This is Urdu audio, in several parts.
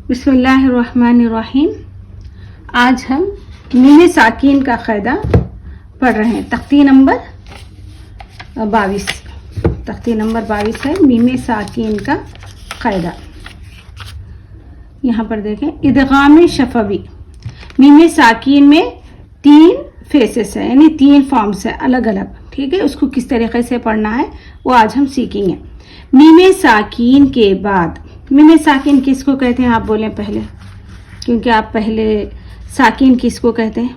بسم اللہ الرحمن الرحیم. آج ہم میم ساکین کا قاعدہ پڑھ رہے ہیں. تختی نمبر 22. تختی نمبر 22 ہے میم ساکین کا قاعدہ. یہاں پر دیکھیں ادغام شفوی. میم ساکین میں 3 فیسز ہیں، یعنی 3 فارمز ہیں الگ الگ. ٹھیک ہے، اس کو کس طریقے سے پڑھنا ہے وہ آج ہم سیکھیں گے. میم ساکین کے بعد، میم ساکین کس کو کہتے ہیں آپ بولیں پہلے، کیونکہ آپ پہلے ساکین کس کو کہتے ہیں؟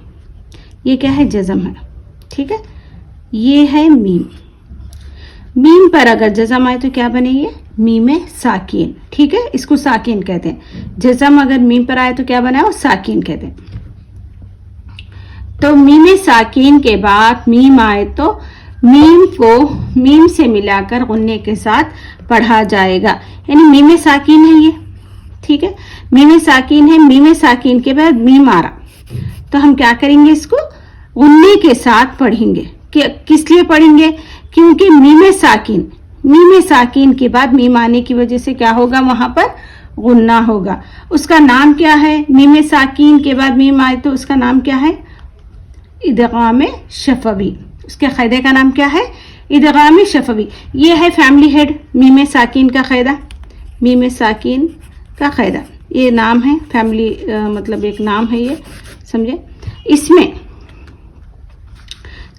یہ کیا ہے؟ جزم ہے. ٹھیک ہے، یہ ہے میم. میم پر اگر جزم آئے تو کیا بنے گی؟ میم ساکین. ٹھیک ہے، اس کو ساکین کہتے ہیں. جزم اگر میم پر آئے تو کیا بنا ہے؟ وہ ساکین کہتے ہیں. تو میم ساکین کے بعد میم آئے تو میم کو میم سے ملا کر غنے کے ساتھ پڑھا جائے گا، یعنی میم ساکین ہے یہ. ٹھیک ہے، میم ساکین ہے. میم ساکین کے بعد میم آ رہا تو ہم کیا کریں گے؟ اس کو غنے کے ساتھ پڑھیں گے. کس لیے پڑھیں گے؟ کیونکہ میم ساکین کے بعد میم آنے کی وجہ سے کیا ہوگا؟ وہاں پر غنہ ہوگا. اس کا نام کیا ہے؟ میم ساکین کے بعد میم آئے تو اس کا نام کیا ہے؟ ادغام شفوی. اس کے قاعدے کا نام کیا ہے؟ ادغام شفوی. یہ ہے فیملی ہیڈ میم ساکین کا قاعدہ. میم ساکین کا قاعدہ یہ نام ہے، فیملی مطلب ایک نام ہے یہ، سمجھے. اس میں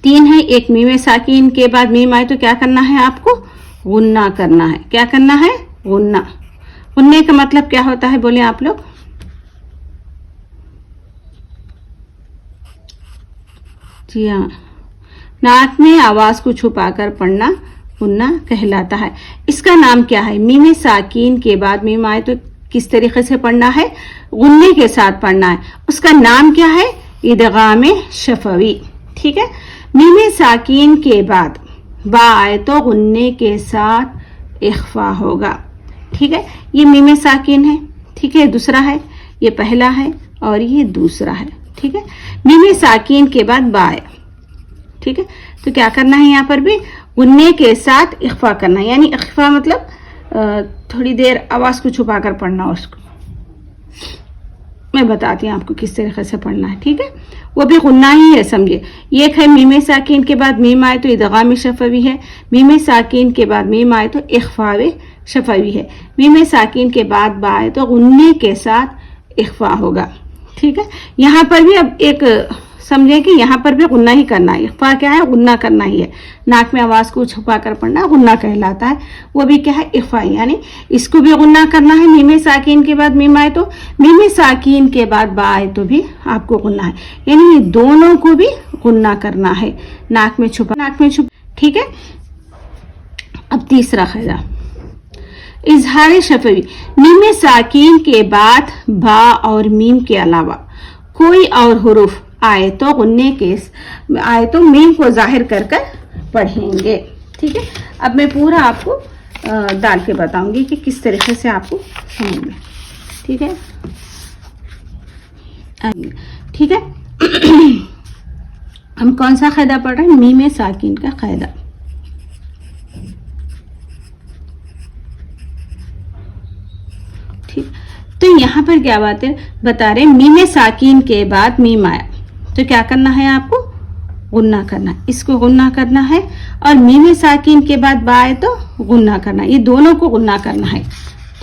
3 ہے. ایک میم ساکین کے بعد میم آئے تو کیا کرنا ہے؟ آپ کو غنہ کرنا ہے. کیا کرنا ہے؟ غنہ. غننے کا مطلب کیا ہوتا ہے بولیں آپ لوگ؟ جی ہاں، نعت میں آواز کو چھپا کر پڑھنا غنہ کہلاتا ہے. اس کا نام کیا ہے؟ میم ساکین کے بعد میم آئے تو کس طریقے سے پڑھنا ہے؟ غنے کے ساتھ پڑھنا ہے. اس کا نام کیا ہے؟ ادغام شفوی. ٹھیک ہے، میم ساکین کے بعد با آئے تو غنے کے ساتھ اخفا ہوگا. ٹھیک ہے، یہ میم ساکین ہے. ٹھیک ہے، دوسرا ہے، یہ پہلا ہے اور یہ دوسرا ہے. ٹھیک ہے، میم ساکین کے بعد با آئے. ٹھیک ہے، تو کیا کرنا ہے؟ یہاں پر بھی غنے کے ساتھ اخفا کرنا ہے. یعنی اخفا مطلب تھوڑی دیر آواز کو چھپا کر پڑھنا. اس کو میں بتاتی ہوں آپ کو کس طریقے سے پڑھنا ہے. ٹھیک ہے، وہ بھی غنہ ہی ہے، سمجھے. ایک ہے میم ساکین کے بعد میم آئے تو ادغام شفوی ہے. میم ساکین کے بعد میم آئے تو اخفا شفوی ہے. میم ساکین کے بعد با آئے تو غنے کے ساتھ اخفا ہوگا. ٹھیک ہے، یہاں پر بھی اب ایک سمجھیں کہ یہاں پر بھی غنہ ہی کرنا ہے. اخفا کیا ہے؟ غنہ کرنا ہی ہے. ناک میں آواز کو چھپا کر پڑھنا غنہ کہلاتا ہے. وہ بھی کیا ہے؟ اخفا. یعنی اس کو بھی غنہ کرنا ہے. میم ساکین کے بعد میم آئے تو، میم ساکین کے بعد با آئے تو بھی آپ کو غنہ ہے. یعنی یہ دونوں کو بھی غنہ کرنا ہے. ناک میں چھپا. ٹھیک ہے، اب تیسرا قاعدہ اظہار شفوی. میم ساکین کے بعد با اور میم کے علاوہ کوئی اور حروف آئے تو غنے کے آئے تو میم کو ظاہر کر کر پڑھیں گے. ٹھیک ہے، اب میں پورا آپ کو ڈال کے بتاؤں گی کہ کس طریقے سے آپ کو سمجھ میں. ٹھیک ہے، ٹھیک ہے. ہم کون سا قاعدہ پڑھ رہے ہیں؟ میم ساکین کا قاعدہ. ٹھیک، تو یہاں پر کیا بات ہے بتا رہے ہیں؟ میم ساکین کے بعد میم آیا تو کیا کرنا ہے؟ آپ کو غنہ کرنا ہے. اس کو غنہ کرنا ہے. اور میم ساکین کے بعد با آئے تو غنہ کرنا ہے. یہ دونوں کو غنہ کرنا ہے.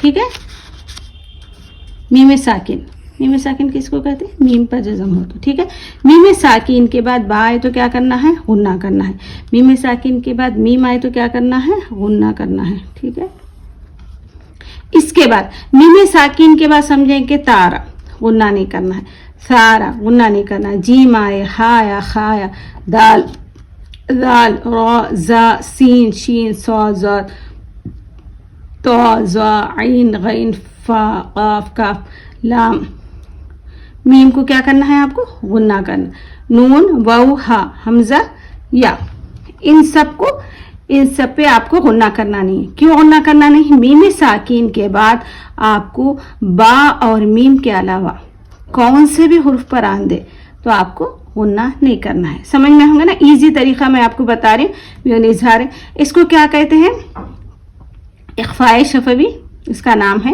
ٹھیک ہے، میم ساکین کس کو کہتے ہیں؟ میم پر جزم ہو تو. ٹھیک ہے، میم ساکین کے بعد با آئے تو کیا کرنا ہے؟ غنہ کرنا ہے. میم ساکین کے بعد میم آئے تو کیا کرنا ہے؟ غنہ کرنا ہے. ٹھیک ہے، اس کے بعد میم ساکین کے بعد سمجھیں کہ تارا غنہ نہیں کرنا ہے. سارا غنہ نہیں کرنا. جیم آئے، ہا یا خا یا دال را زا سین شین صاد ضاد طا ظا عین غین فا قاف کاف لام. میم کو کیا کرنا ہے؟ آپ کو غنہ کرنا. نون واو ہا حمزہ یا ان سب پہ آپ کو غنہ کرنا نہیں. کیوں غنہ کرنا نہیں؟ میم ساکین کے بعد آپ کو با اور میم کے علاوہ کون سے بھی حرف پر آن دے تو آپ کو غنہ نہیں کرنا ہے. سمجھ میں ہوں گا نا؟ ایزی طریقہ میں آپ کو بتا رہی ہوں. اظہار ہے، اس کو کیا کہتے ہیں؟ اخفاء شفوی. اس کا نام ہے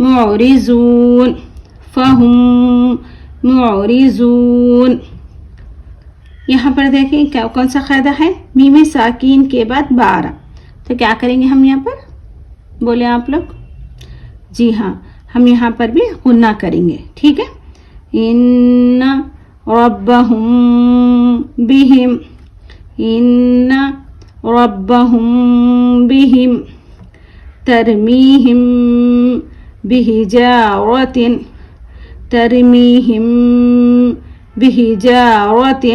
معرضون فهم معرضون. یہاں پر دیکھیں کیا کون سا قاعدہ ہے, میم ساکین کے بعد با آ رہا, تو کیا کریں گے ہم یہاں پر, بولے آپ لوگ؟ جی ہاں, ہم یہاں پر بھی غنہ کریں گے, ٹھیک ہے. ان ربهم بهم, ان ربهم بهم ترميهم بحجارة, ترميهم بحجارة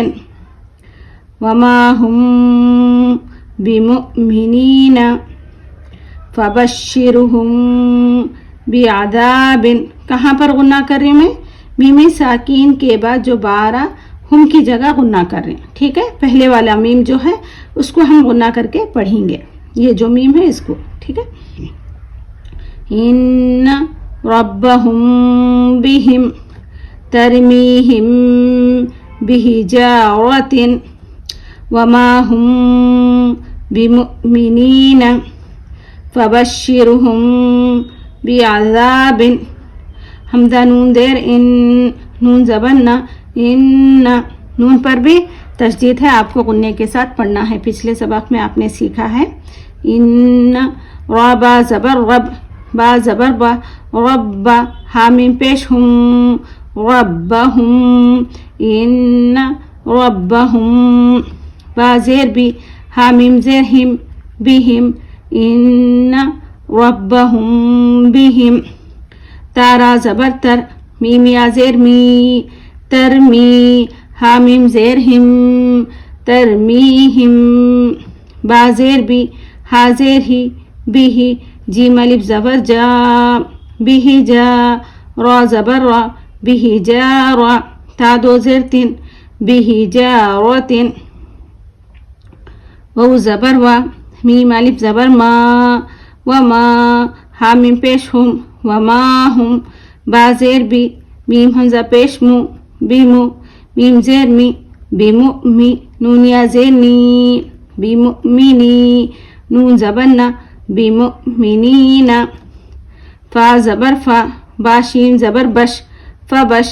وما هم بمؤمنين فبشرهم بعذاب. کہاں پر غنہ کر رہی ہوں میں؟ میم ساکین کے بعد جو بارہ ہم کی جگہ غنہ کر رہے ہیں, ٹھیک ہے. پہلے والا میم جو ہے اس کو ہم غنہ کر کے پڑھیں گے, یہ جو میم ہے اس کو, ٹھیک ہے. ان ربهم بهم ترميهم بحجارة وما هم بمؤمنين فبشرهم بعذاب. حمزہ نون دیر, ان نون زبرنا, ان نون پر بھی تشدید ہے, آپ کو غنے کے ساتھ پڑھنا ہے. پچھلے سبق میں آپ نے سیکھا ہے. ان ربا زبر رب, با زبر با, رب حامیم پیش ہم, ربهم ان ربهم, با زیر بھی, حامیم زیر ہم, بهم ان ربهم بهم. تارا زبر تر, میم یا زیر می, ترمی, حامیم زیر ہم, ترمیہم, با زیر بھی, ہا زیر ہی, بھی, جیم الف زبر جا, بھی جا, را زبر را, بھی جا را, تا دو زیر تین, بھی جا را تین, و زبر وا, میم الف زبر ما, وما, حامیم پیش ہم, وما ہم, با زیر بھی, میم حمزہ پیش مو, بیمو, میم زیر می, بیمؤمی, نون یا زیر نی, بیمؤمنی, نون زبر نا, بیمؤمنین. فا زبر فا, با شین زبر بش, فبش,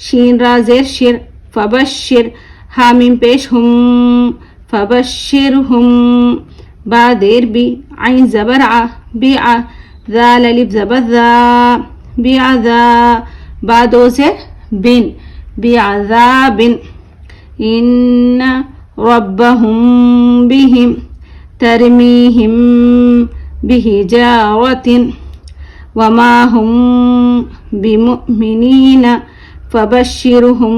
شین را زیر شر, فبشر, حامیم پیش ہم, فبشرہم, با دیر بھی, عین زبر ع, بیع, ذال الف زبر ذا, بعذا, با دو زیر بن, بعذاب. ان ربهم بهم ترميهم بحجارة وما هم بمؤمنين فبشرهم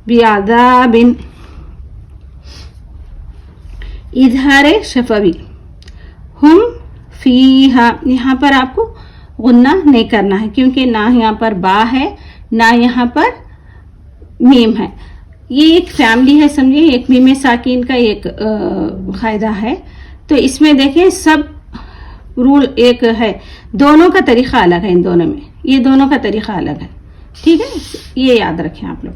بعذاب. اظہار شفوی, ہم فیہا, یہاں پر آپ کو غنہ نہیں کرنا ہے کیونکہ نہ یہاں پر با ہے نہ یہاں پر میم ہے. یہ ایک فیملی ہے, سمجھے, ایک میم ساکین کا ایک قاعدہ ہے. تو اس میں دیکھیں سب رول ایک ہے, دونوں کا طریقہ الگ ہے, ان دونوں میں یہ دونوں کا طریقہ الگ ہے, ٹھیک ہے. یہ یاد رکھیں آپ لوگ.